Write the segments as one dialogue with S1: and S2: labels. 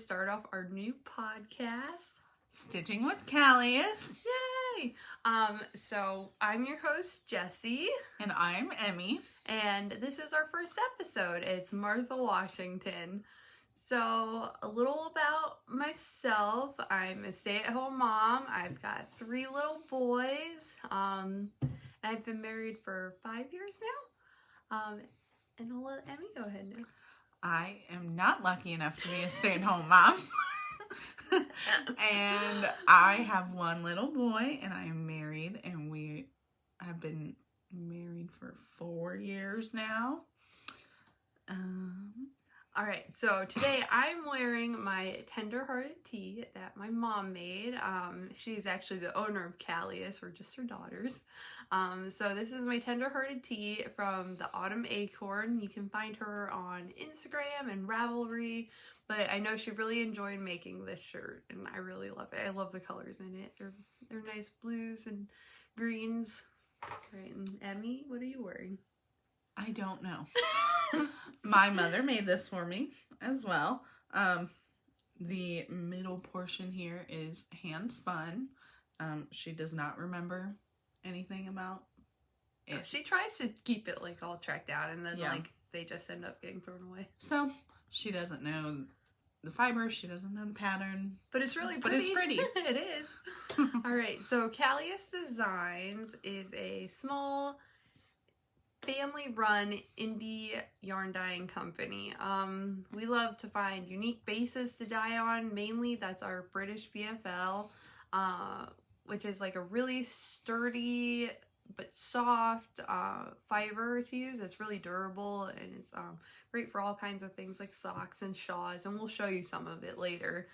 S1: start off our new podcast,
S2: Stitching with Calius.
S1: Yay! So I'm your host, Jessie.
S2: And I'm Emmy.
S1: And this is our first episode. It's Martha Washington. So a little about myself. I'm a stay-at-home mom. I've got 3 little boys. And I've been married for 5 years now. And I'll let Emmy go ahead now.
S2: I am not lucky enough to be a stay-at-home mom. And I have 1 little boy, and I am married, and we have been married for 4 years now.
S1: All right, so today I'm wearing my Tender-Hearted tee that my mom made. She's actually the owner of Calius, or just her daughters. So this is my Tender-Hearted tee from the Autumn Acorn. You can find her on Instagram and Ravelry, but I know she really enjoyed making this shirt, and I really love it. I love the colors in it. They're nice blues and greens. All right, and Emmy, what are you wearing?
S2: I don't know. My mother made this for me as well. The middle portion here is hand spun. She does not remember anything about it.
S1: She tries to keep it like all tracked out, and then like they just end up getting thrown away.
S2: So she doesn't know the fiber. She doesn't know the pattern.
S1: But it's really pretty.
S2: But it's pretty.
S1: It is. All right. So Calius Designs is a small family-run indie yarn dyeing company. We love to find unique bases to dye on. Mainly, that's our British BFL, which is like a really sturdy but soft fiber to use. It's really durable, and it's great for all kinds of things like socks and shawls, and we'll show you some of it later.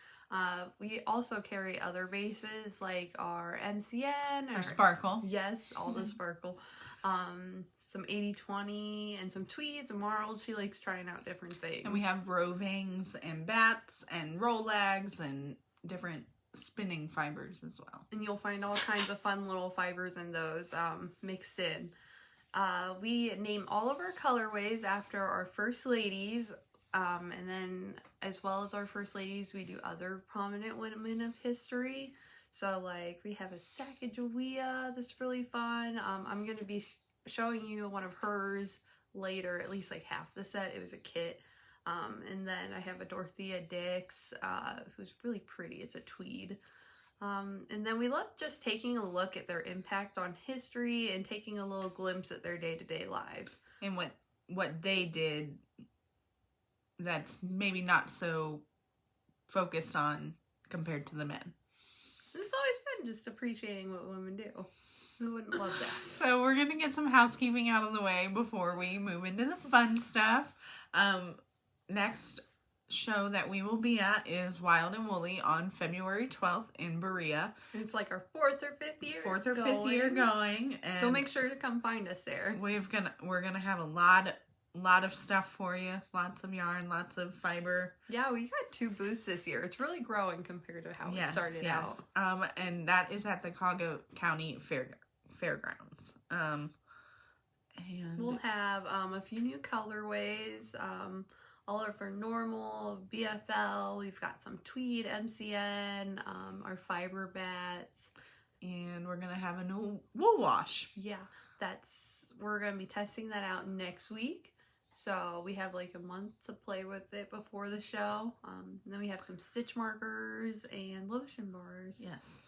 S1: We also carry other bases like our MCN,
S2: Or sparkle.
S1: Yes, all the sparkle. Some 80/20 and some tweeds and marls. She likes trying out different things.
S2: And we have rovings and bats and rollags and different spinning fibers as well.
S1: And you'll find all kinds of fun little fibers in those mixed in. We name all of our colorways after our first ladies. And then as well as our first ladies, we do other prominent women of history. So like we have a Sacagawea that's really fun. I'm going to be showing you one of hers later, at least like half the set. It was a kit. And then I have a Dorothea Dix, who's really pretty. It's a tweed. And then we love just taking a look at their impact on history and taking a little glimpse at their day-to-day lives.
S2: And what they did that's maybe not so focused on compared to the men.
S1: It's always fun just appreciating what women do. Who wouldn't love that?
S2: So we're going to get some housekeeping out of the way before we move into the fun stuff. Next show that we will be at is Wild and Woolly on February 12th in Berea.
S1: It's like our 4th or 5th year.
S2: 4th or 5th year going. And
S1: so make sure to come find us there.
S2: We're gonna have a lot of stuff for you. Lots of yarn, lots of fiber.
S1: Yeah, we got 2 booths this year. It's really growing compared to how it started out.
S2: And that is at the Collier County Fairgrounds. And
S1: we'll have a few new colorways. All of our normal BFL. We've got some tweed, MCN, our fiber bats.
S2: And we're going to have a new wool wash.
S1: Yeah, we're going to be testing that out next week. So we have like a month to play with it before the show. And then we have some stitch markers and lotion bars.
S2: Yes.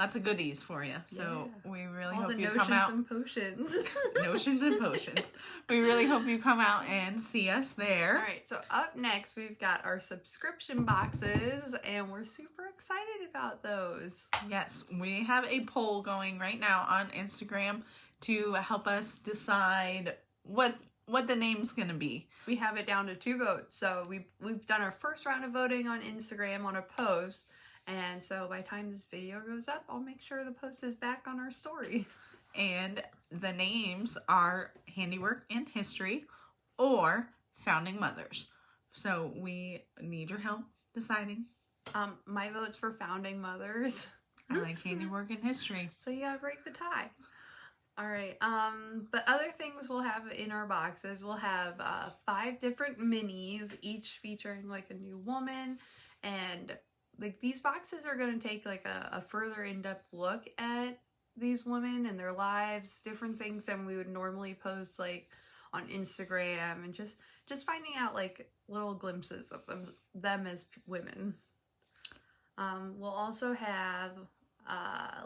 S2: Lots of goodies for you. So we really hope you come
S1: out.
S2: out.
S1: And potions.
S2: Notions and potions. We really hope you come out and see us there.
S1: All right. So up next, we've got our subscription boxes, and we're super excited about those.
S2: Yes. We have a poll going right now on Instagram to help us decide what the name's going to be.
S1: We have it down to 2 votes. So we've done our first round of voting on Instagram on a post. And so by the time this video goes up, I'll make sure the post is back on our story.
S2: And the names are Handiwork and History or Founding Mothers. So we need your help deciding.
S1: My vote's for Founding Mothers.
S2: I like Handiwork and History.
S1: So you gotta break the tie. All right. But other things we'll have in our boxes, we'll have 5 different minis, each featuring like a new woman And like these boxes are going to take like a further in-depth look at these women and their lives, different things than we would normally post like on Instagram, and just finding out like little glimpses of them as women. We'll also have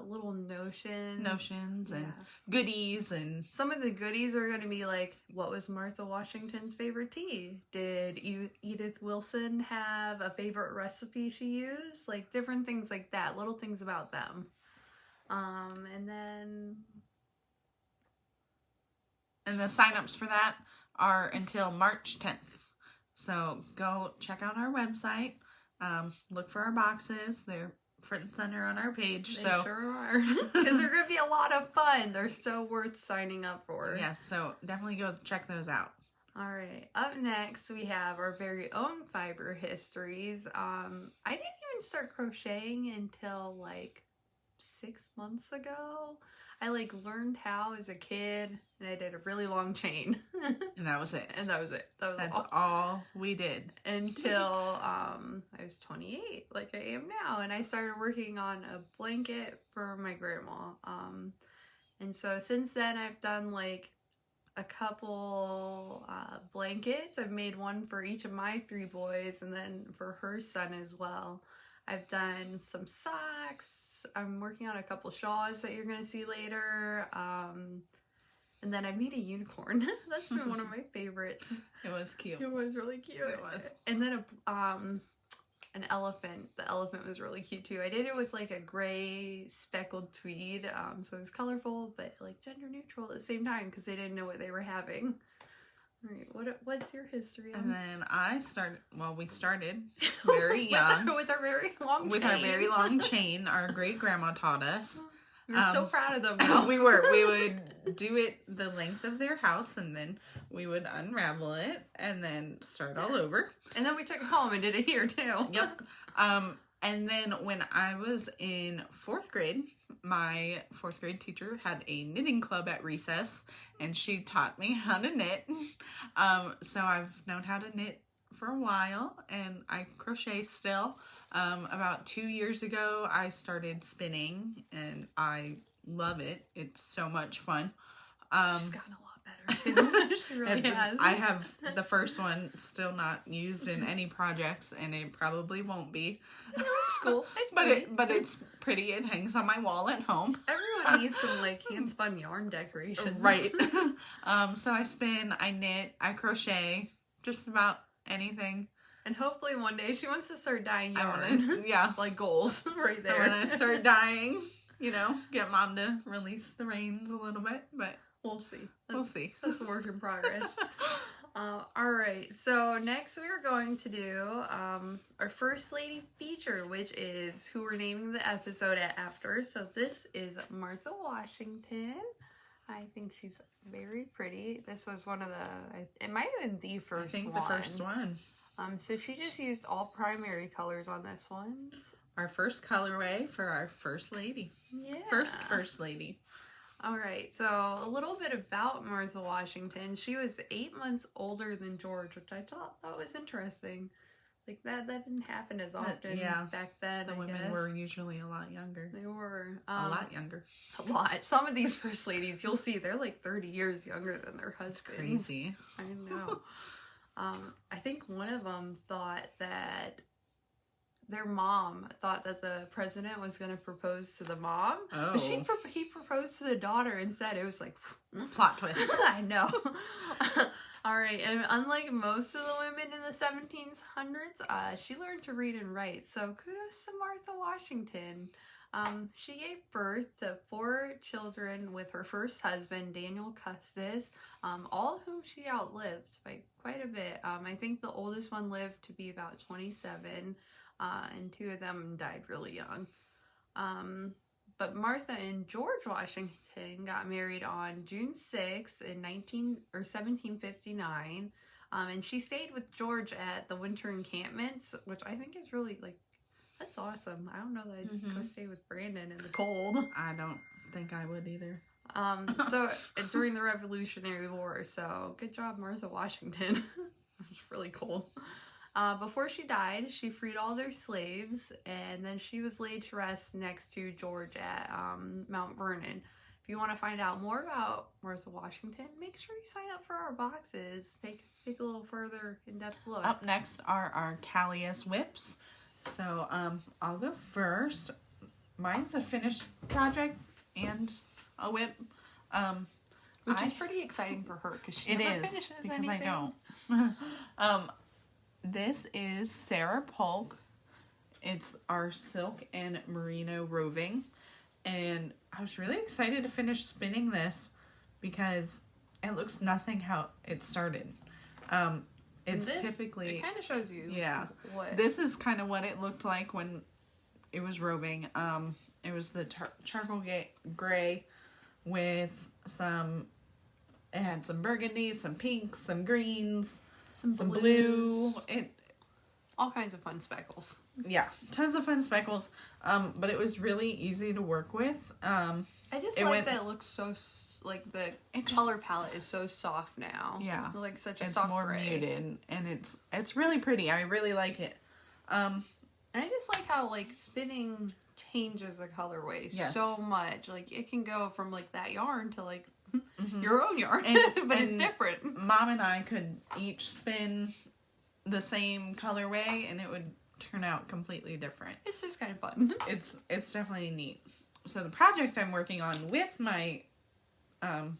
S1: little notions
S2: and goodies, and
S1: some of the goodies are going to be like, what was Martha Washington's favorite tea? Did Edith Wilson have a favorite recipe she used? Like different things like that, little things about them. And
S2: the signups for that are until March 10th. So go check out our website. Look for our boxes. They're front and center on our page.
S1: They sure are. Because they're going to be a lot of fun. They're so worth signing up for.
S2: Yes, so definitely go check those out.
S1: All right. Up next, we have our very own fiber histories. I didn't even start crocheting until like 6 months ago. I like learned how as a kid, and I did a really long chain.
S2: And that was it.
S1: That's
S2: all we did.
S1: Until I was 28, like I am now. And I started working on a blanket for my grandma. And so since then, I've done like a couple blankets. I've made one for each of my 3 boys, and then for her son as well. I've done some socks. I'm working on a couple shawls that you're going to see later. And then I made a unicorn. That's been one of my favorites.
S2: It was cute.
S1: It was really cute.
S2: It was.
S1: And then an elephant. The elephant was really cute too. I did it with like a gray speckled tweed. So it was colorful, but like gender neutral at the same time because they didn't know what they were having. All right, what's your history on?
S2: And then we started very young.
S1: with our very long chain.
S2: With our very long chain, our great grandma taught us.
S1: We were so proud of them now.
S2: We would do it the length of their house, and then we would unravel it, and then start all over.
S1: And then we took it home and did it here too.
S2: Yep. And then when I was in 4th grade, my 4th grade teacher had a knitting club at recess, and she taught me how to knit. So I've known how to knit for a while, and I crochet still. About 2 years ago, I started spinning, and I love it. It's so much fun.
S1: She's gotten a lot better. She really has.
S2: I have the first one still not used in any projects, and it probably won't be.
S1: It looks cool. It's pretty.
S2: But it's pretty. It hangs on my wall at home.
S1: Everyone needs some like hand spun yarn decorations.
S2: Right. So I spin, I knit, I crochet, just about anything.
S1: And hopefully one day she wants to start dyeing yarn.
S2: Yeah.
S1: Like goals right there.
S2: And when I start dyeing, get mom to release the reins a little bit, but
S1: we'll see.
S2: We'll see.
S1: That's a work in progress. Alright, so next we are going to do our First Lady feature, which is who we're naming the episode after. So this is Martha Washington. I think she's very pretty. This was one of it might have been the first one.
S2: I think the first one.
S1: So she just used all primary colors on this one.
S2: Our first colorway for our First Lady.
S1: Yeah.
S2: First Lady.
S1: All right, so a little bit about Martha Washington. She was 8 months older than George, which I thought was interesting. Like that didn't happen as often back then.
S2: The women were usually a lot younger.
S1: They were
S2: a lot younger.
S1: A lot. Some of these first ladies, you'll see, they're like 30 years younger than their husbands.
S2: That's crazy.
S1: I know. I think one of them thought that their mom thought that the president was going to propose to the mom.
S2: Oh.
S1: But he proposed to the daughter instead. It was like...
S2: Plot twist.
S1: I know. All right. And unlike most of the women in the 1700s, she learned to read and write. So kudos to Martha Washington. She gave birth to 4 children with her first husband, Daniel Custis, all of whom she outlived by quite a bit. I think the oldest one lived to be about 27, and 2 of them died really young. But Martha and George Washington got married on June 6th in 1759, and she stayed with George at the winter encampments, which I think is really that's awesome. I don't know that I'd go stay with Brandon in the cold.
S2: I don't think I would either.
S1: So during the Revolutionary War, so good job, Martha Washington. It was really cool. Before she died, she freed all their slaves, and then she was laid to rest next to George at Mount Vernon. If you want to find out more about Martha Washington, make sure you sign up for our boxes. Take a little further in-depth look.
S2: Up next are our Calius whips. So I'll go first. Mine's a finished project and a whip.
S1: Which is pretty exciting for her because she never finishes
S2: because
S1: anything.
S2: I don't. This is Sarah Polk. It's our silk and merino roving. And I was really excited to finish spinning this because it looks nothing how it started. It's typically...
S1: It kind of shows you what...
S2: This is kind of what it looked like when it was roving. It was the charcoal gray with some... It had some burgundy, some pinks, some greens, some blue.
S1: All kinds of fun speckles.
S2: Yeah, tons of fun speckles. But it was really easy to work with.
S1: I just like that it looks so, like, the color palette is so soft now.
S2: Yeah.
S1: Like, such a soft
S2: It's more
S1: gray.
S2: muted, and it's really pretty. I really like it.
S1: And I just like how, like, spinning changes the colorway so much. Like, it can go from, like, that yarn to, like, your own yarn. But it's different.
S2: Mom and I could each spin the same colorway, and it would turn out completely different.
S1: It's just kind of fun.
S2: It's definitely neat. So the project I'm working on with my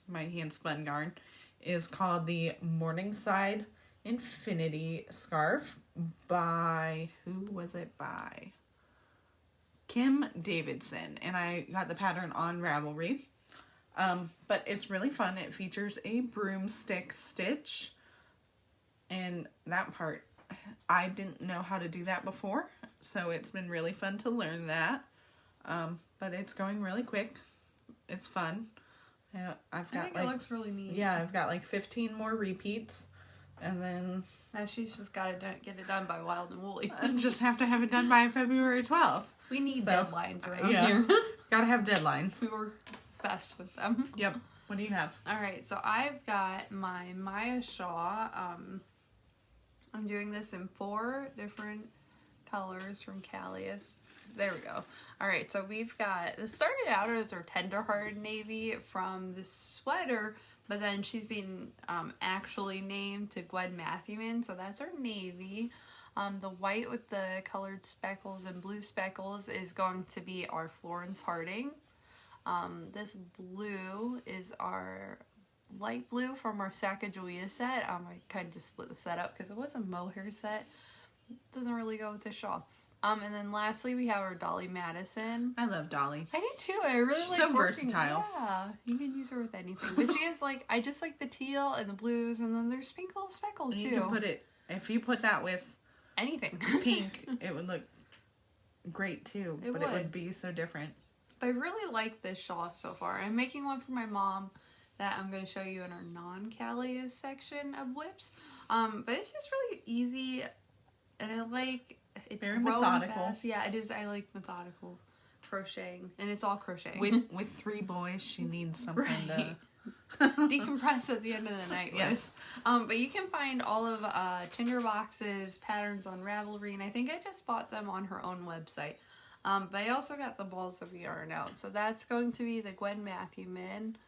S2: my hand spun yarn is called the Morningside Infinity Scarf by, who was it by? Kim Davidson, and I got the pattern on Ravelry. But it's really fun. It features a broomstick stitch, and that part, I didn't know how to do that before, so it's been really fun to learn that. But it's going really quick. It's fun. I think
S1: it looks really neat.
S2: Yeah, I've got like 15 more repeats, and then...
S1: she's just got to get it done by Wild and Woolly.
S2: I just have to have it done by February 12th.
S1: We need deadlines around here.
S2: Gotta have deadlines.
S1: We were best with them.
S2: Yep. What do you have?
S1: Alright, so I've got my Maya Shaw. I'm doing this in 4 different colors from Calius. There we go. Alright, so we've got, this started out as our Tenderhearted Navy from this sweater, but then she's been actually named to Gwen Matthewman, so that's our navy. The white with the colored speckles and blue speckles is going to be our Florence Harding. This blue is our light blue from our Sacagawea set. I kind of just split the set up because it was a mohair set. Doesn't really go with the shawl. And then lastly we have our Dolly Madison.
S2: I love Dolly.
S1: I do too. I really like
S2: so versatile.
S1: Yeah, you can use her with anything. But she has like, I just like the teal and the blues, and then there's pink little speckles too.
S2: You can put it, if you put that with
S1: anything
S2: pink, it would look great too. It would be so different.
S1: But I really like this shawl so far. I'm making one for my mom that I'm going to show you in our non-Calius section of whips. But it's just really easy, and I like it's
S2: very methodical.
S1: Fast. Yeah, it is. I like methodical crocheting, and it's all crocheting.
S2: With 3 boys, she needs something to
S1: decompress at the end of the night with.
S2: Yes.
S1: But you can find all of Tinderbox's patterns on Ravelry, and I think I just bought them on her own website. But I also got the balls of yarn out. So that's going to be the Gwen Matthewman.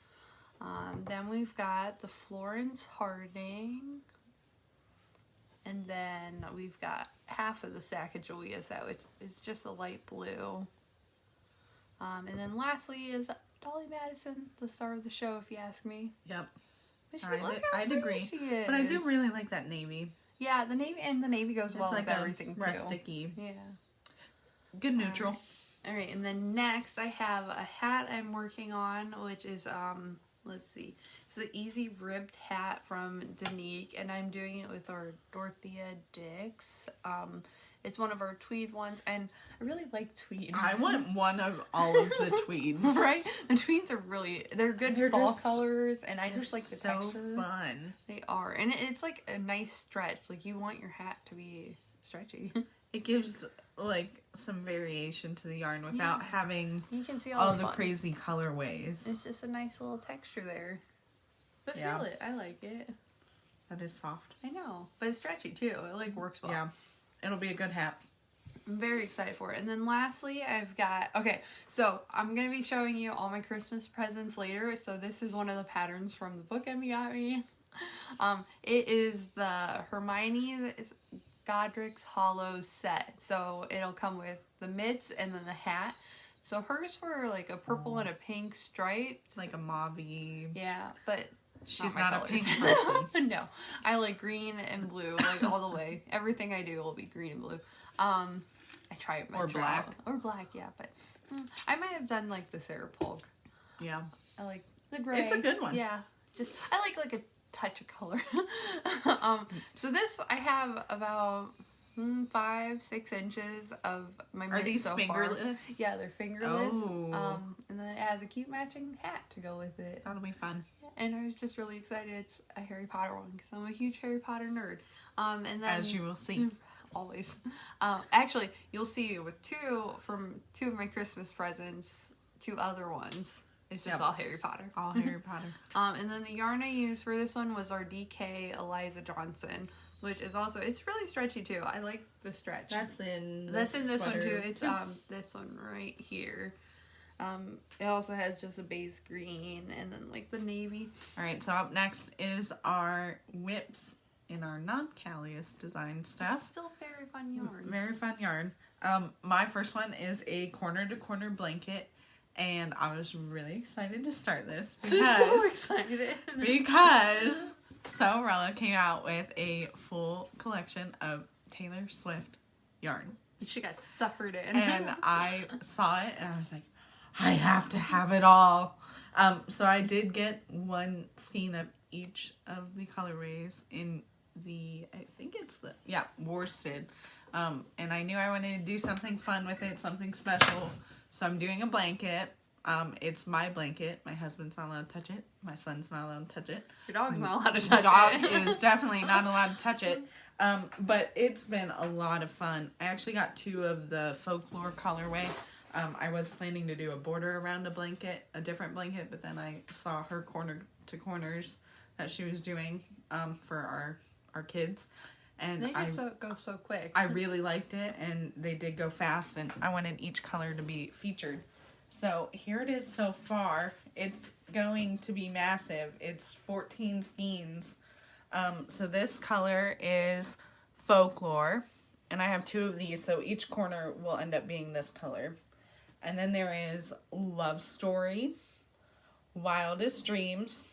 S1: Then we've got the Florence Harding. And then we've got half of the Sacagawea set, which is just a light blue. And then lastly is Dolly Madison, the star of the show, if you ask me.
S2: Yep.
S1: I'd agree.
S2: But I do really like that navy.
S1: Yeah, the navy goes well with everything too.
S2: Rusticy.
S1: Yeah.
S2: Good neutral.
S1: Alright, and then next I have a hat I'm working on, which is, let's see. It's the Easy Ribbed hat from Danique, and I'm doing it with our Dorothea Dix. It's one of our tweed ones, and I really like tweed.
S2: I want one of all of the tweeds.
S1: Right? The tweeds are they're good fall colors, and I just like the texture.
S2: So fun.
S1: They are, and it's like a nice stretch. Like, you want your hat to be stretchy.
S2: It gives like some variation to the yarn without having
S1: you can see
S2: all the crazy colorways.
S1: It's just a nice little texture there. But feel it. I like it.
S2: That is soft.
S1: I know, but it's stretchy too. It like works well.
S2: Yeah, it'll be a good hat.
S1: I'm very excited for it. And then lastly, I've got, okay, so I'm going to be showing you all my Christmas presents later. So this is one of the patterns from the book Emmagurumi. It is the Hermione Godric's Hollow set. So it'll come with the mitts and then the hat. So hers were like a purple and a pink stripe.
S2: It's like a mauve-y.
S1: Yeah, but
S2: she's
S1: not
S2: not a
S1: colors.
S2: pink person.
S1: No, I like green and blue, like all the way. Everything I do will be green and blue. I try it.
S2: Or black.
S1: Or black, yeah, but I might have done like the Sarah Polk.
S2: Yeah.
S1: I like the gray.
S2: It's a good one.
S1: Yeah, just I like a touch of color. So this I have about 5-6 inches of my
S2: Are
S1: mitts
S2: these
S1: so
S2: fingerless?
S1: Far. Yeah, they're fingerless.
S2: Oh.
S1: And then it has a cute matching hat to go with it.
S2: That'll be fun.
S1: And I was just really excited. It's a Harry Potter one because I'm a huge Harry Potter nerd. And then
S2: As you will see.
S1: Always. Actually, you'll see with two of my Christmas presents, 2 other ones. It's just all Harry Potter.
S2: All Harry Potter.
S1: And then the yarn I used for this one was our DK Eliza Johnson, which is also, it's really stretchy too. I like the stretch.
S2: That's in
S1: this
S2: sweater.
S1: one too. It's this one right here. It also has just a base green and then like the navy.
S2: All right, so up next is our whips in our non-Calius design stuff.
S1: It's still very fun yarn.
S2: Very fun yarn. My first one is a corner-to-corner blanket, and I was really excited to start this because,
S1: so excited.
S2: because Sewrella came out with a full collection of Taylor Swift yarn.
S1: She got suckered in.
S2: And I saw it, and I was like, I have to have it all. So I did get one skein of each of the colorways in the, I think it's the, worsted. And I knew I wanted to do something fun with it, something special. So I'm doing a blanket. It's my blanket. My husband's not allowed to touch it. My son's not allowed to touch it.
S1: Your dog's not allowed to touch
S2: Dog
S1: it.
S2: is definitely not allowed to touch it. But it's been a lot of fun. I actually got 2 of the folklore colorway. I was planning to do a border around a blanket, a different blanket, but then I saw her corner to corners that she was doing for our kids. And
S1: they just go so quick.
S2: I really liked it, and they did go fast, and I wanted each color to be featured. So here it is so far. It's going to be massive. It's 14 skeins. So this color is folklore, and I have 2 of these, so each corner will end up being this color. And then there is love story, wildest dreams,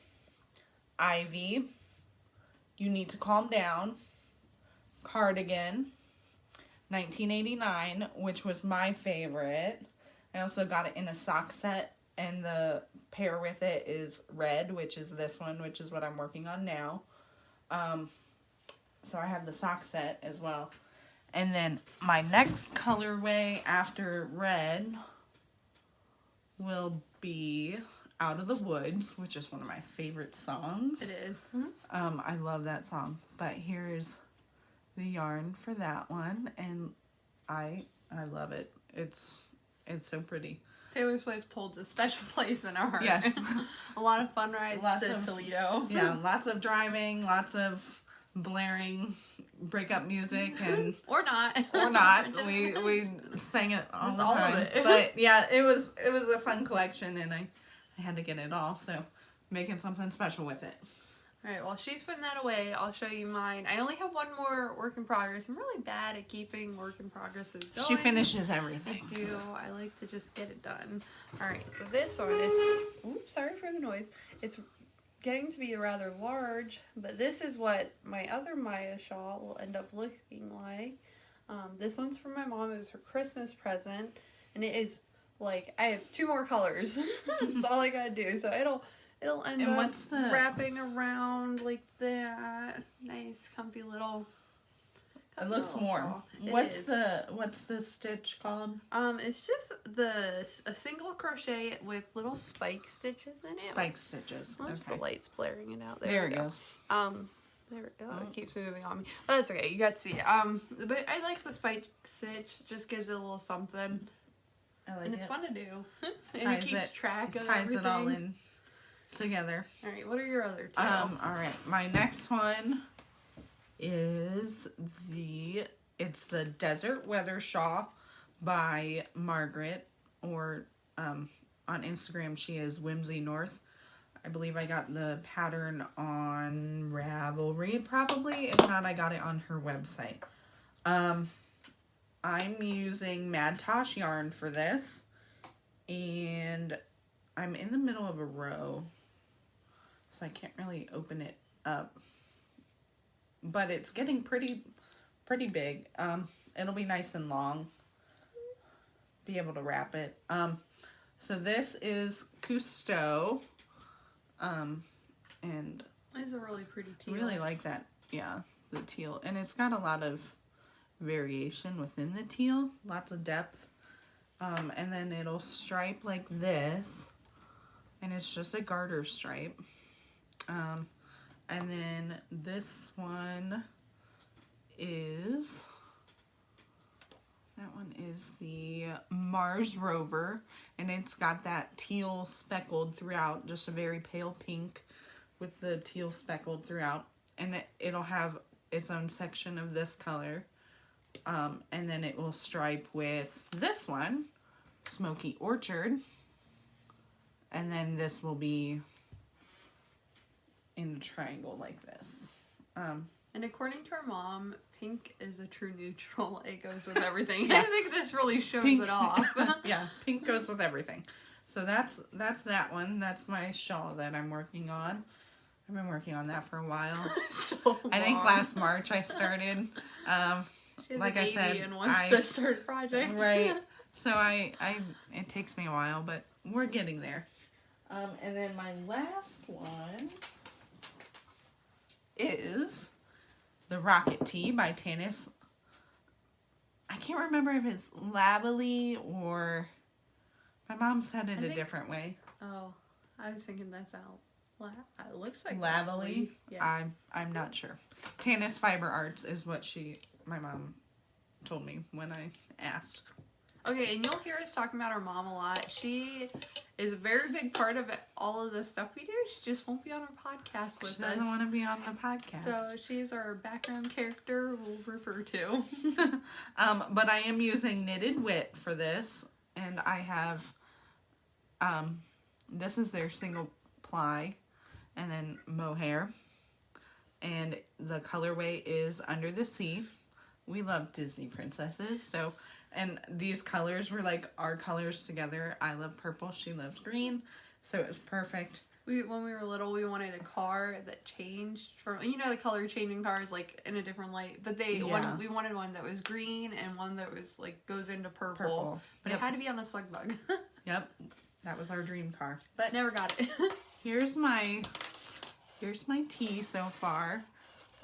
S2: ivy, you need to calm down, cardigan, 1989, which was my favorite. I also got it in a sock set, and the pair with it is red, which is this one, which is what I'm working on now. So I have the sock set as well. And then my next colorway after red will be Out of the Woods, which is one of my favorite songs.
S1: It is.
S2: I love that song. But here's the yarn for that one, and I love it. It's so pretty.
S1: Taylor Swift holds a special place in our heart.
S2: Yes.
S1: A lot of fun rides to Toledo.
S2: Yeah, lots of driving, lots of blaring breakup music, and
S1: or not.
S2: we sang it all the
S1: all
S2: time.
S1: of it.
S2: But yeah, it was a fun collection, and I had to get it all, so making something special with it.
S1: Alright, while she's putting that away, I'll show you mine. I only have one more work in progress. I'm really bad at keeping work in progresses going.
S2: She finishes everything.
S1: I do. I like to just get it done. Alright, so this one is, oops, sorry for the noise. It's getting to be rather large, but this is what my other Maya shawl will end up looking like. This one's from my mom. It was her Christmas present, and it is like, I have 2 more colors. That's all I gotta do. So it'll end up wrapping around like that. Nice, comfy little.
S2: It looks warm. What's the stitch called?
S1: It's just a single crochet with little spike stitches in it.
S2: Spike stitches.
S1: Oops,
S2: Okay.
S1: The light's blaring it out.
S2: There it goes.
S1: There we go. It keeps moving on me. But that's okay. You got to see it. But I like the spike stitch. Just gives it a little something.
S2: I like
S1: and
S2: it.
S1: it's fun to do. And it keeps track of
S2: ties
S1: everything.
S2: it all in together.
S1: All right, what are your other two?
S2: All right, my next one is it's the Desert Weather Shawl by Margaret, or on Instagram she is Whimsy North. I believe I got the pattern on Ravelry, probably. If not, I got it on her website. I'm using Mad Tosh yarn for this, and I'm in the middle of a row, so I can't really open it up. But it's getting pretty big. It'll be nice and long. Be able to wrap it. So this is Cousteau. And
S1: it's a really pretty teal.
S2: I really like that. Yeah, the teal. And it's got a lot of variation within the teal. Lots of depth. And then it'll stripe like this. And it's just a garter stripe. And then this one is... That one is the Mars Rover, and it's got that teal speckled throughout, just a very pale pink with the teal speckled throughout. And it'll have its own section of this color. And then it will stripe with this one, Smoky Orchard. And then this will be in a triangle like this.
S1: And according to our mom, pink is a true neutral. It goes with everything. I think this really shows it off.
S2: Yeah, pink goes with everything. So that's that one. That's my shawl that I'm working on. I've been working on that for a while. I think last March I started. Like I said,
S1: and wants to start a project.
S2: Right. So it takes me a while, but we're getting there. And then my last one is the Rocket Tea by Tanis. I can't remember if it's Lavely or... My mom said it a different way.
S1: Oh, I was thinking that's out. It looks like
S2: Lavely.
S1: Yeah.
S2: I'm not sure. Tanis Fiber Arts is what my mom told me when I asked.
S1: Okay, and you'll hear us talking about our mom a lot. She is a very big part of all of the stuff we do. She just won't be on our podcast with us.
S2: She doesn't want to be on the podcast.
S1: So she's our background character we'll refer to.
S2: But I am using Knitted Wit for this. And I have, this is their single ply. And then mohair. And the colorway is Under the Sea. We love Disney princesses, so... And these colors were like our colors together. I love purple. She loves green. So it was perfect.
S1: When we were little, we wanted a car that changed from... You know the color changing cars like in a different light. But we wanted one that was green and one that was like goes into purple. But it had to be on a slug bug.
S2: Yep. That was our dream car. But
S1: never got it. Here's
S2: my tea so far.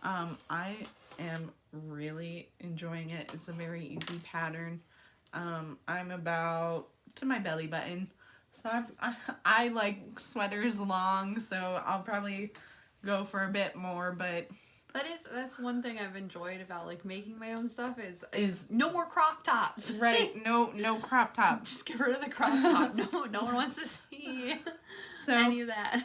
S2: I am really enjoying it. It's a very easy pattern. I'm about to my belly button, so I like sweaters long, so I'll probably go for a bit more. But
S1: that's one thing I've enjoyed about like making my own stuff is no more crop tops.
S2: Right? No crop top.
S1: Just get rid of the crop top. No one wants to see any of that.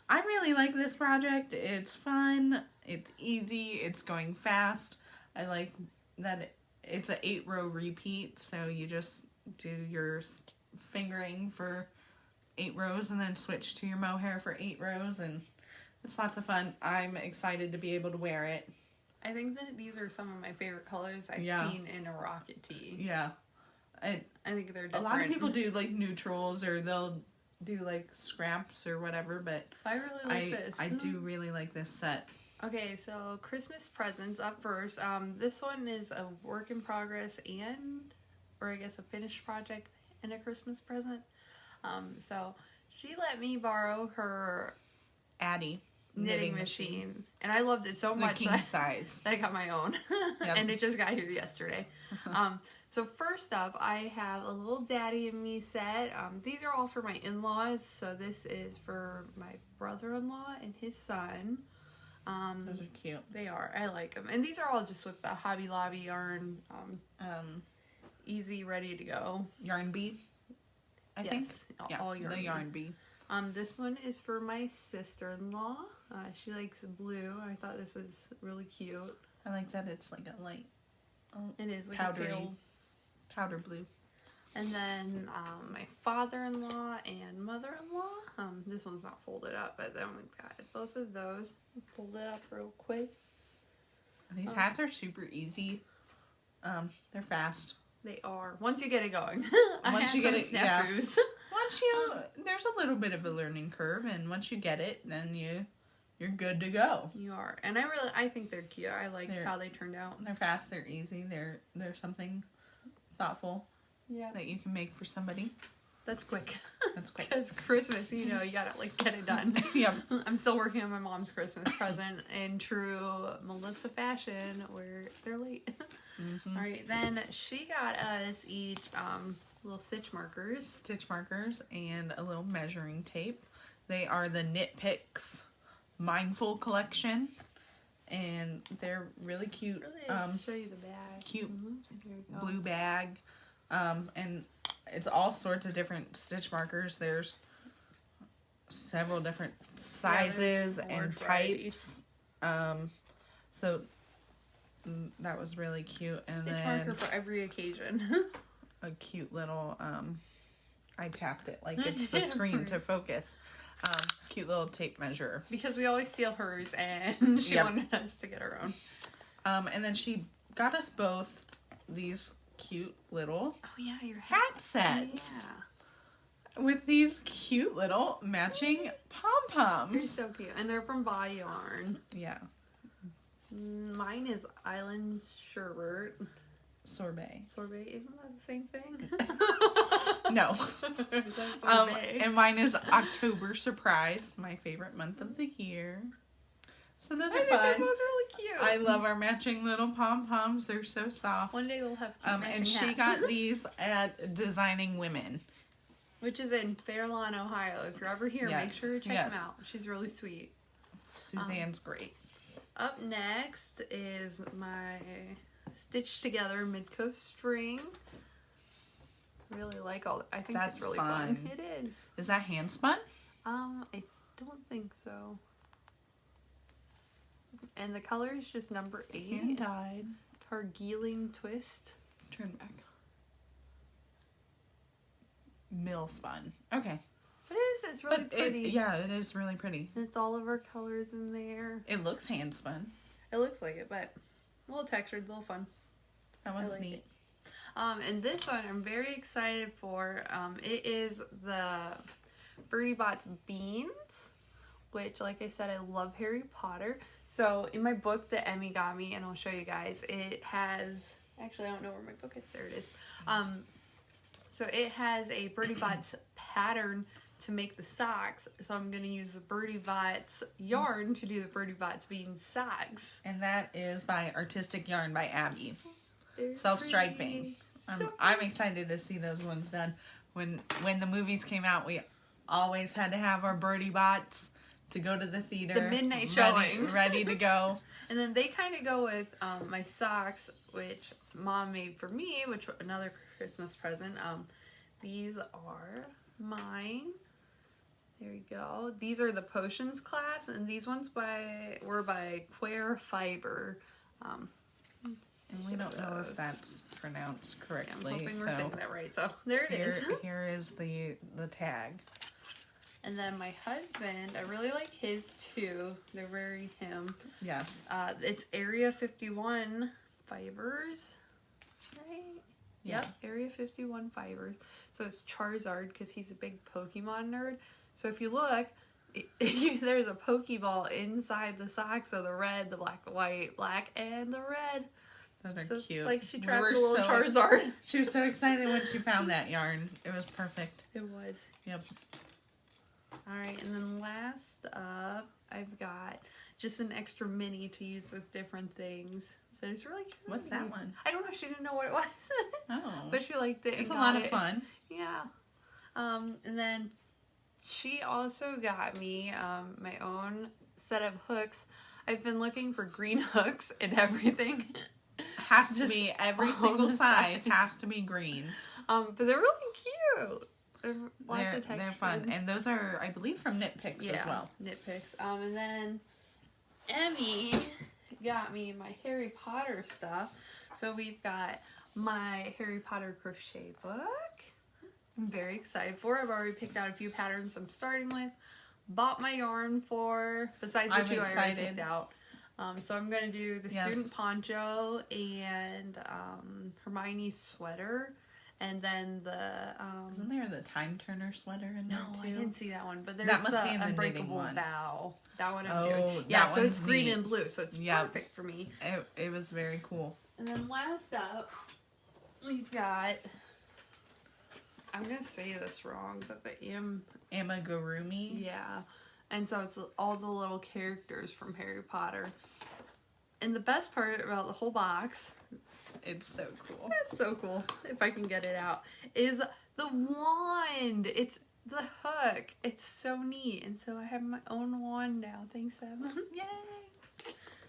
S2: I really like this project. It's fun. It's easy. It's going fast. I like that it's an 8-row repeat, so you just do your fingering for 8 rows and then switch to your mohair for 8 rows, and it's lots of fun. I'm excited to be able to wear it.
S1: I think that these are some of my favorite colors I've seen in a Rocket Tee.
S2: Yeah.
S1: I think they're different.
S2: A lot of people do like neutrals, or they'll do like scraps or whatever, but
S1: I really like this.
S2: I do really like this set.
S1: Okay, so Christmas presents up first. This one is a work in progress or I guess a finished project and a Christmas present. So she let me borrow her
S2: Addie
S1: knitting machine. And I loved it so much
S2: size.
S1: that I got my own.
S2: Yep.
S1: And it just got here yesterday. So first up, I have a little Daddy and Me set. These are all for my in-laws. So this is for my brother-in-law and his son.
S2: Those are cute.
S1: They are. I like them. And these are all just with the Hobby Lobby yarn. Easy, ready to go.
S2: Yarn Bee, I think.
S1: Yeah, all yarn.
S2: The Yarn Bee.
S1: This one is for my sister-in-law. She likes blue. I thought this was really cute.
S2: I like that it's like a light,
S1: It is like
S2: powdery,
S1: a pale.
S2: powder blue.
S1: And then my father-in-law and mother-in-law. This one's not folded up, but then we've got both of those. Fold it up real quick.
S2: These hats are super easy. They're fast.
S1: They are. Once you get it going.
S2: Once you get it, yeah.
S1: snafus.
S2: Once you, there's a little bit of a learning curve, and once you get it, then you're good to go.
S1: You are. And I think they're cute. I like how they turned out.
S2: They're fast, they're easy, they're something thoughtful that you can make for somebody.
S1: That's quick.
S2: That's quick.
S1: Because Christmas, you gotta get it done.
S2: Yep.
S1: I'm still working on my mom's Christmas present in true Melissa fashion where they're late.
S2: Mm-hmm.
S1: All right, then she got us each little stitch markers.
S2: Stitch markers and a little measuring tape. They are the Knit Picks Mindful Collection. And they're really cute.
S1: Really, show you the bag.
S2: Cute
S1: Mm-hmm.
S2: blue bag. And it's all sorts of different stitch markers. There's several different sizes and types. So that was really cute. And
S1: stitch
S2: then
S1: marker for every occasion.
S2: a cute little, I tapped it like it's the screen to focus. Cute little tape measure.
S1: Because we always steal hers and she wanted us to get our own.
S2: And then she got us both these cute little
S1: your
S2: hat sets.
S1: Yeah.
S2: With these cute little matching pom-poms.
S1: They're so cute. And they're from By Yarn.
S2: Yeah.
S1: Mine is Island Sherbet.
S2: Sorbet.
S1: Sorbet, isn't that the same thing?
S2: No.
S1: Sorbet.
S2: And mine is October Surprise, my favorite month of the year. So those are
S1: I think
S2: fun.
S1: they're both really cute.
S2: I love our matching little pom-poms. They're so soft.
S1: One day we'll have cute matching
S2: and she
S1: hats.
S2: got these at Designing Women.
S1: Which is in Fairlawn, Ohio. If you're ever here, make sure to check them out. She's really sweet.
S2: Suzanne's great.
S1: Up next is my Stitch Together Midco String. I really like I think
S2: That's
S1: it's really
S2: fun.
S1: It is.
S2: Is that hand spun?
S1: I don't think so. And the color is just number 8.
S2: Hand dyed.
S1: Targeeling Twist.
S2: Turn back. Mill spun. Okay.
S1: It is. It's really pretty.
S2: It is really pretty.
S1: And it's all of our colors in there.
S2: It looks hand spun.
S1: It looks like it, but a little textured, a little fun.
S2: That one's
S1: like
S2: neat.
S1: it. And this one I'm very excited for. It is the Birdie Bots Beans, which, like I said, I love Harry Potter. So in my book that Emmy got me, and I'll show you guys, it has, actually I don't know where my book is, there it is. So it has a Birdie Bots pattern to make the socks. So I'm going to use the Birdie Bots yarn to do the Birdie Bots Beans socks.
S2: And that is by Artistic Yarn by Abby.
S1: They're
S2: Self-striping.
S1: So
S2: I'm excited to see those ones done. When the movies came out, we always had to have our Birdie Bots to go to the theater.
S1: The midnight showing.
S2: Ready to go.
S1: And then they kind of go with my socks, which Mom made for me, which another Christmas present. These are mine. There you go. These are the Potions class, and these ones were by Queer Fiber.
S2: And we don't know if that's pronounced correctly.
S1: I'm hoping we're saying that right. So there it is.
S2: Here is the tag.
S1: And then my husband, I really like his too. They're very him.
S2: Yes.
S1: It's Area 51 fibers, right?
S2: Yeah.
S1: Yep, Area 51 fibers. So it's Charizard because he's a big Pokemon nerd. So if you look, there's a Pokeball inside the socks of the red, the black, the white, black, and the red.
S2: Those are cute.
S1: Like she trapped a little Charizard.
S2: She was so excited when she found that yarn. It was perfect.
S1: It was.
S2: Yep.
S1: Alright, and then last up, I've got just an extra mini to use with different things. But it's really cute.
S2: What's that one?
S1: I don't know. She didn't know what it was.
S2: Oh.
S1: But she liked it.
S2: It's a lot of fun.
S1: Yeah. And then she also got me my own set of hooks. I've been looking for green hooks and everything.
S2: Has to be every single size has to be green.
S1: But they're really cute. Lots of texture.
S2: They're fun. And those are, I believe, from Knit Picks as well.
S1: Knit Picks. And then Emmy got me my Harry Potter stuff. So we've got my Harry Potter crochet book. I'm very excited for it. I've already picked out a few patterns I'm starting with. Bought my yarn for, besides the two I already picked out. So I'm going to do the student poncho and Hermione's sweater. And then the...
S2: Isn't there the Time Turner sweater in there too?
S1: No, I didn't see that one. But there's
S2: that must
S1: the
S2: be in the
S1: Unbreakable
S2: one.
S1: Vow. That one I'm doing.
S2: Yeah,
S1: so it's green and blue. So it's perfect for me.
S2: It was very cool.
S1: And then last up, we've got... I'm going to say this wrong, but the
S2: Emmagurumi.
S1: Yeah. And so it's all the little characters from Harry Potter. And the best part about the whole box...
S2: It's so cool.
S1: It's so cool, if I can get it out, is the wand. It's the hook. It's so neat. And so I have my own wand now. Thanks, Em.
S2: Yay!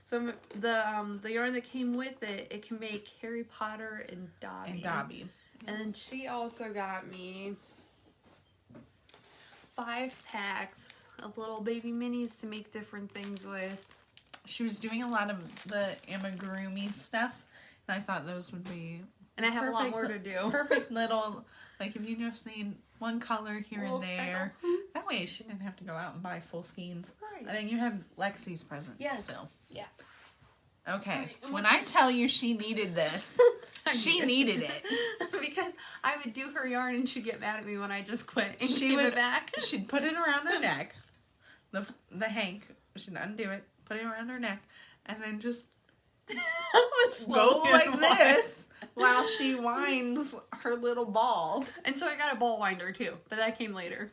S1: So the yarn that came with it, it can make Harry Potter and Dobby. And then she also got me 5 packs of little baby minis to make different things with.
S2: She was doing a lot of the Emmagurumi stuff, and I thought those would be...
S1: And I have a lot more to do.
S2: Perfect little, like if you just need one color here and there.
S1: Speckle.
S2: That way she didn't have to go out and buy full skeins.
S1: Right.
S2: And then you have Lexi's present still.
S1: Yeah.
S2: Okay.
S1: Right,
S2: when I tell you she needed this, she needed it.
S1: Because I would do her yarn and she'd get mad at me when I just quit and she would it back.
S2: She'd put it around her neck. The hank, she'd undo it, put it around her neck, and then just go like this while she winds her little ball.
S1: And so I got a ball winder too, but that came later.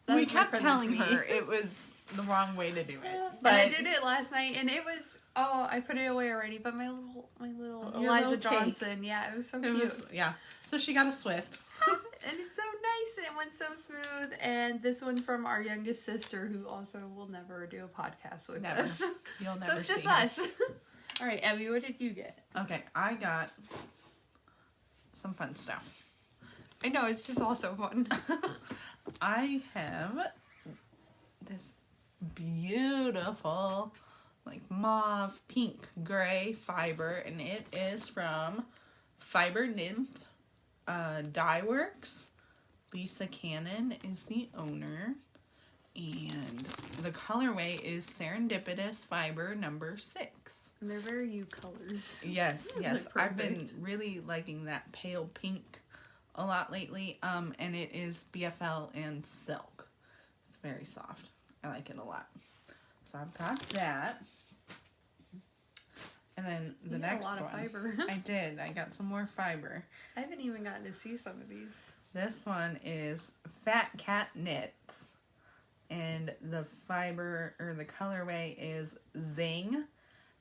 S2: We kept telling her it was the wrong way to do it.
S1: But I did it last night and it was, I put it away already, but my little Eliza Johnson, it was so cute.
S2: So she got a Swift.
S1: And it's so nice. It went so smooth. And this one's from our youngest sister, who also will never do a podcast with us.
S2: You'll never
S1: so it's just
S2: see
S1: us.
S2: her.
S1: All right, Abby, what did you get?
S2: Okay, I got some fun stuff.
S1: I know, it's just all so fun.
S2: I have this beautiful, like mauve, pink, gray fiber, and it is from Fiber Nymph Dye Works. Lisa Cannon is the owner, and the colorway is Serendipitous Fiber number 6.
S1: And they're very you colors.
S2: Yes. I've been really liking that pale pink a lot lately. And it is BFL and silk. It's very soft. I like it a lot. So I've got that. And then the next one.
S1: A lot of fiber.
S2: I did. I got some more fiber.
S1: I haven't even gotten to see some of these.
S2: This one is Fat Cat Knits. And the fiber, or the colorway is Zing.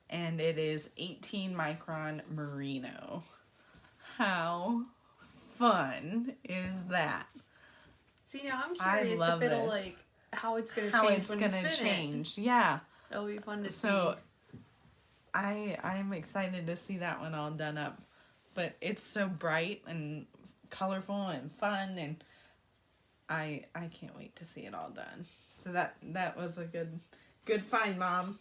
S2: And it is 18 micron merino. How fun is that?
S1: See, now I'm curious if it'll, like, how it's going to change when you spin it.
S2: Change. Yeah.
S1: It'll be fun to see.
S2: So, I'm excited to see that one all done up. But it's so bright and colorful and fun, and I can't wait to see it all done. So that was a good find, Mom.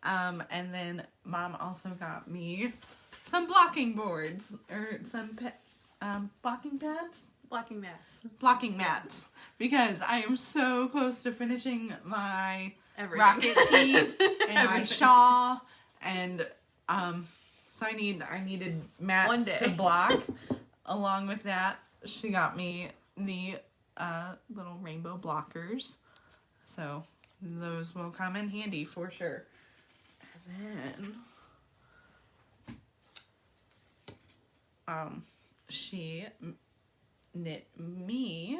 S2: And then Mom also got me some blocking boards, or some blocking pads? Blocking mats. Because I am so close to finishing my rocket tees and my shawl, and so I needed mats to block. Along with that, she got me the little rainbow blockers. So those will come in handy for sure. And then she knit me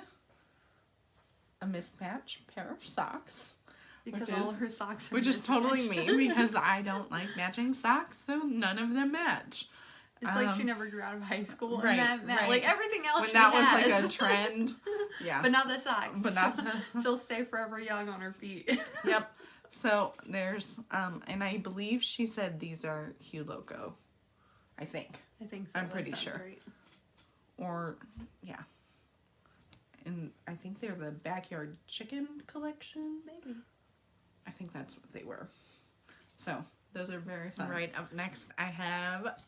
S2: a mismatched pair of socks.
S1: Because all of her socks are
S2: Which is totally me, because I don't like matching socks, so none of them match.
S1: It's like she never grew out of high school.
S2: Right,
S1: and that like everything else
S2: when
S1: she
S2: that
S1: has.
S2: was like a trend. Yeah.
S1: But not the socks.
S2: But not
S1: She'll stay forever young on her feet.
S2: Yep. So there's, and I believe she said these are Hue Loco. I think
S1: so.
S2: I'm pretty sure.
S1: Right.
S2: Or, yeah. and I think they're the Backyard Chicken collection.
S1: Maybe.
S2: I think that's what they were. So those are very fun.
S3: Right, up next I have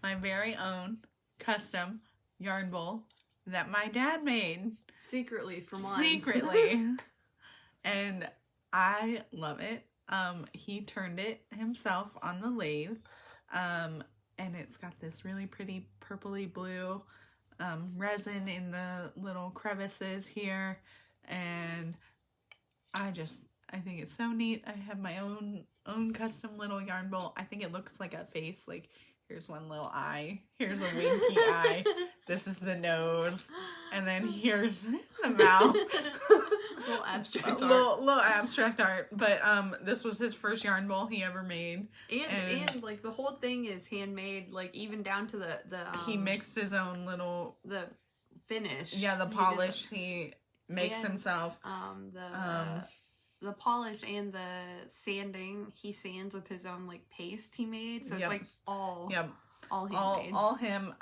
S3: my very own custom yarn bowl that my dad made.
S1: Secretly for mine.
S3: Secretly. And I love it. He turned it himself on the lathe. And it's got this really pretty purpley blue resin in the little crevices here. And I think it's so neat. I have my own custom little yarn bowl. I think it looks like a face. Like, here's one little eye. Here's a winky eye. This is the nose. And then here's the mouth.
S1: Little abstract art.
S3: Little abstract art. But this was his first yarn bowl he ever made.
S1: And like the whole thing is handmade, like even down to the
S3: he mixed his own little
S1: the finish.
S3: Yeah, the polish he makes himself.
S1: The polish and the sanding, he sands with his own like paste he made. So it's like all handmade.
S3: All him.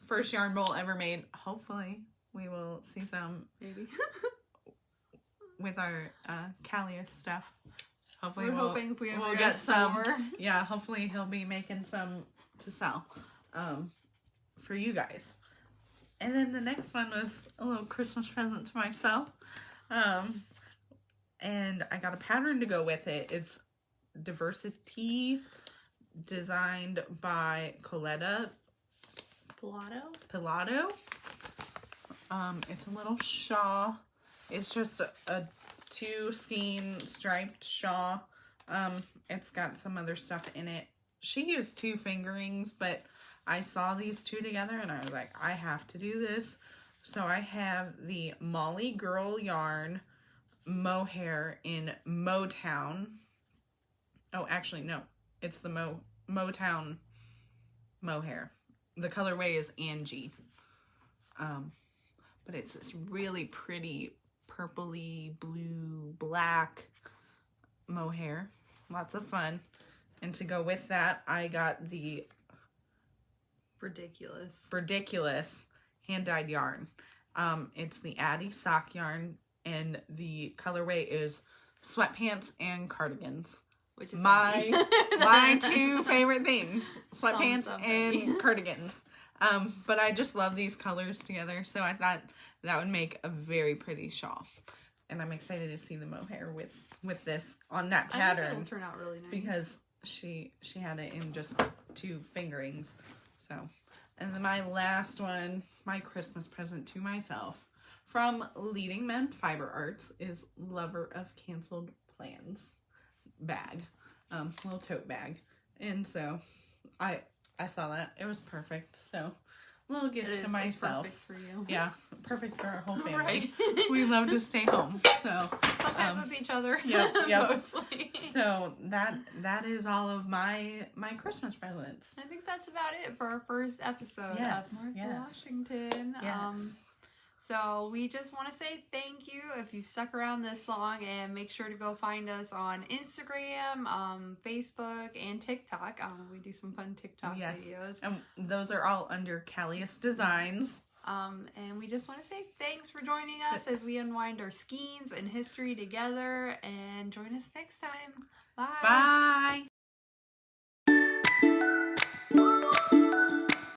S3: First yarn bowl ever made. Hopefully we will see some
S1: maybe
S3: with our Calius stuff. Hopefully
S1: we're hoping if we ever
S3: get some
S1: more.
S3: Yeah, hopefully he'll be making some to sell for you guys. And then the next one was a little Christmas present to myself. And I got a pattern to go with it. It's Diversity, designed by Coletta Pilato. It's a little shawl. It's just a 2-skein striped shawl. It's got some other stuff in it. She used 2 fingerings, but I saw these 2 together and I was like, I have to do this. So I have the Molly Girl yarn mohair in Motown. Oh, actually, no. It's the Motown mohair. The colorway is Angie. But it's this really pretty purpley, blue, black mohair. Lots of fun. And to go with that, I got the Ridiculous hand-dyed yarn. It's the Addie sock yarn, and the colorway is sweatpants and cardigans. Which is my 2 favorite things. Sweatpants and cardigans. But I just love these colors together, so I thought that would make a very pretty shawl. And I'm excited to see the mohair with this on that pattern.
S1: I think it'll turn out really nice.
S3: Because she had it in just 2 fingerings. So, and then my last one, my Christmas present to myself from Leading Men Fiber Arts is Lover of Canceled Plans bag, little tote bag. And so I saw that. It was perfect. So a little gift to myself.
S1: It's perfect for you.
S3: Yeah, perfect for our whole family.
S1: Right.
S3: We love to stay home. So
S1: sometimes with each other.
S3: Yep.
S1: Mostly.
S3: So that is all of my Christmas presents.
S1: I think that's about it for our first episode of North Washington.
S3: Yes.
S1: So we just want to say thank you if you've stuck around this long, and make sure to go find us on Instagram, Facebook, and TikTok. We do some fun TikTok videos.
S3: And those are all under Calius Designs.
S1: And we just want to say thanks for joining us as we unwind our skeins and history together, and join us next time. Bye.
S3: Bye.